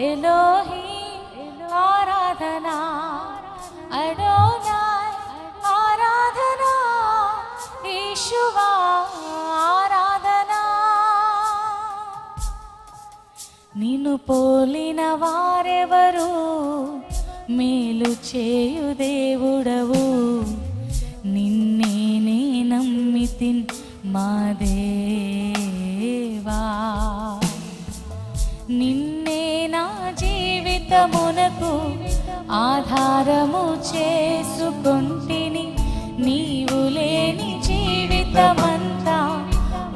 ఎలోహీ ఆరాధనా, అడోనాయ్ ఆరాధనా, యేషువా ఆరాధనా. నిన్ను పోలిన వారెవరు, మేలు చేయు దేవుడవు, నిన్నే నే నమ్మితిన్ మా దేవా. నిన్నే నా జీవితమునకు ఆధారము చేసుకొంటిని, నీవు లేని జీవితమంతా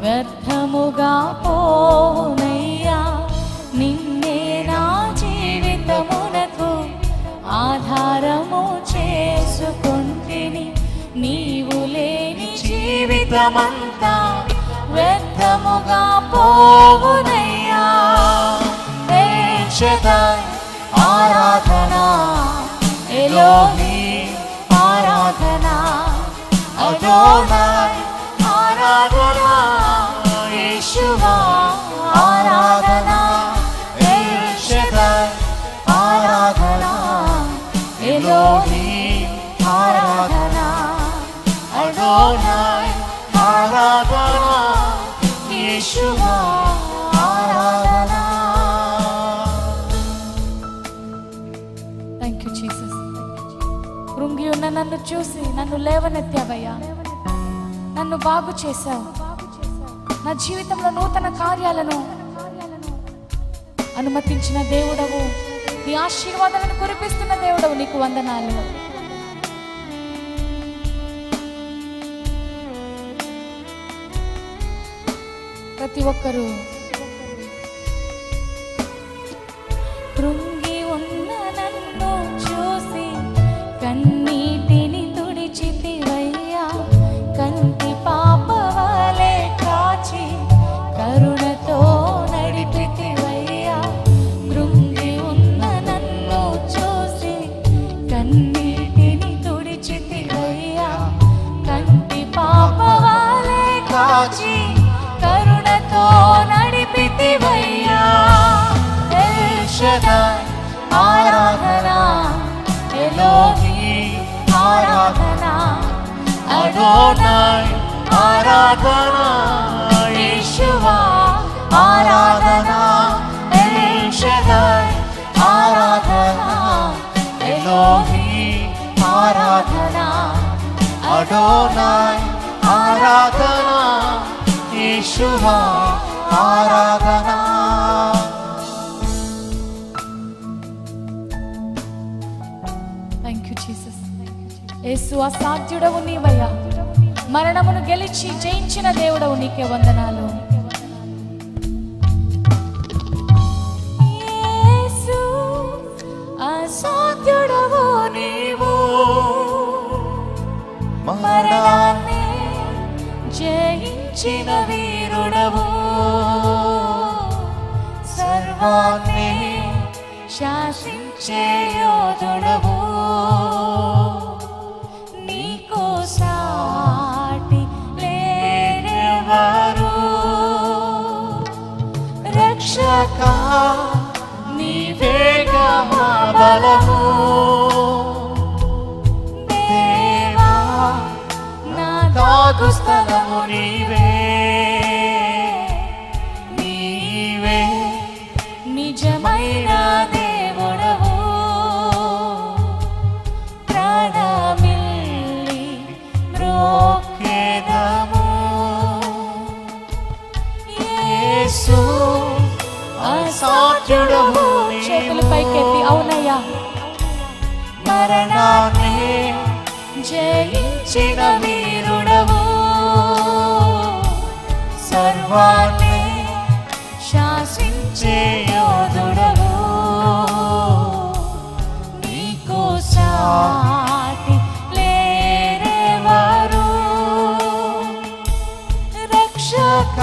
వ్యర్థముగా పోనయ్యా. నిన్నే నా జీవితమునకు ఆధారము చేసుకొంటిని, నీవు లేని జీవితమంతా వ్యర్థముగా పోవునయ్యా. ఎల్ షదాయ్ ఆరాధనా, ఎలోహీ ఆరాధనా, అడోనాయ్ ఆరాధనా, యేషువా ఆరాధనా. ఎల్ షదాయ్ ఆరాధనా, ఎలోహీ ఆరాధనా, అడోనాయ్ ఆరాధనా, యేషువా ఆరాధనా. Thank you Jesus. కృంగి ఉన్న నన్ను చూసి నన్ను లేవనెత్తావయ్యా, నన్ను బాగు చేశావు. నా జీవితంలో నూతన కార్యాలను అనుమతించిన దేవుడవు, నీ ఆశీర్వాదాలను కురిపిస్తున్న దేవుడవు, నీకు వందనాలు. ప్రతి ఒక్కరూ కృంగి ఉన్న నన్ను చూసి కన్నీటిని తుడిచితివయ్యా. కంటి పాప వలె కాచి కరుణతో నడిపితివయ్యా. కృంగి ఉన్న నన్ను చూసి కన్నీటిని తుడిచితివయ్యా. కంటి పాప వలె కాచి కరుణతో నడిపితివయ్యా. ఎల్ షదాయ్ ఆరాధనా, ఎలోహీ ఆరాధనా, అడోనాయ్ ఆరాధనా, యేషువా ఆరాధనా. ఎల్ షదాయ్ ఆరాధనా, ఎలోహీ ఆరాధనా, అడోనాయ్ ఆరాధనా, యేషువా ఆరాధనా. Thank you Jesus. యేసు అసాధ్యుడవు నీవయ్యా, మరణమును గెలిచి జయించిన దేవుడవు, నీకే వందనాలు. యేసు అసాధ్యుడవు నీవు, మరణాన్ని జయించిన వీరుడవు, సర్వాన్ని శాసించే యోధుడవు, నీకు సాటి లేరెవరు. రక్షక నీవేగా మా బలము, దేవా నా దాగు స్థలము నీవే. నీవే నిజమైన దేవుడవు, ప్రాణమిల్లి మ్రోక్కెదము. యేసు అసాధ్యుడవు, చేతులు పైకెత్తి అవునయ్యా. మరణాన్ని జయించిన వీరుడవు, సర్వాన్ని శాసించే యోధుడవు, నీకు సాటి లేరెవరు. రక్షక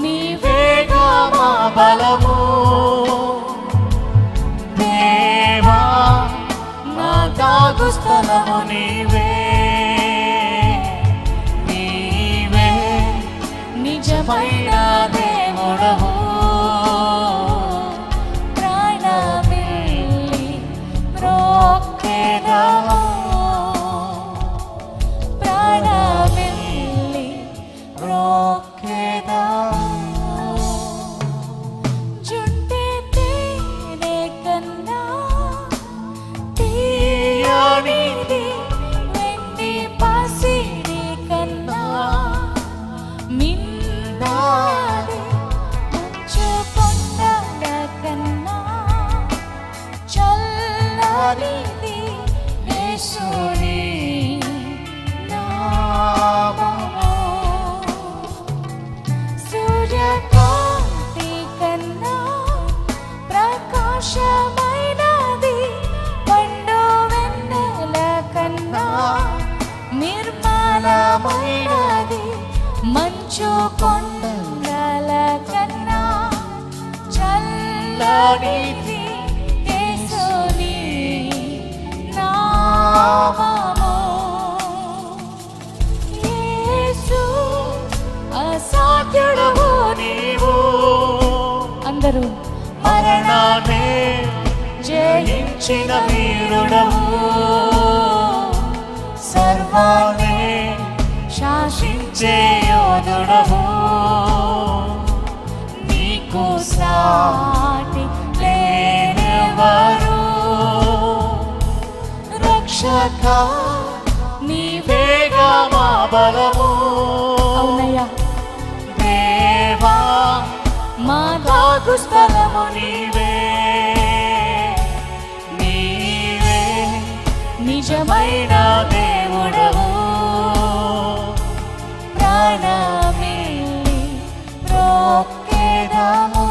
నీవేగా మా బలము, దేవా నా దాగు స్థలము నీవే. నీవే నిజమైన దేవుడవు, నీతి యేసుని నామము. యేసు అసాధ్యుడవు నీవు. అందరూ మరణాన్ని జయించిన వీరుడవు, సర్వాన్ని శాసించే యోధుడవు. నీకు సాటి లేనివారు, రక్షక నీవేగా మా బలము. అవునయ్యా, దేవా మా దాగు స్థలము నీవే. నీవే నిజమైన దేవుడవు. ప్రాణమిల్లి మొక్కెదము.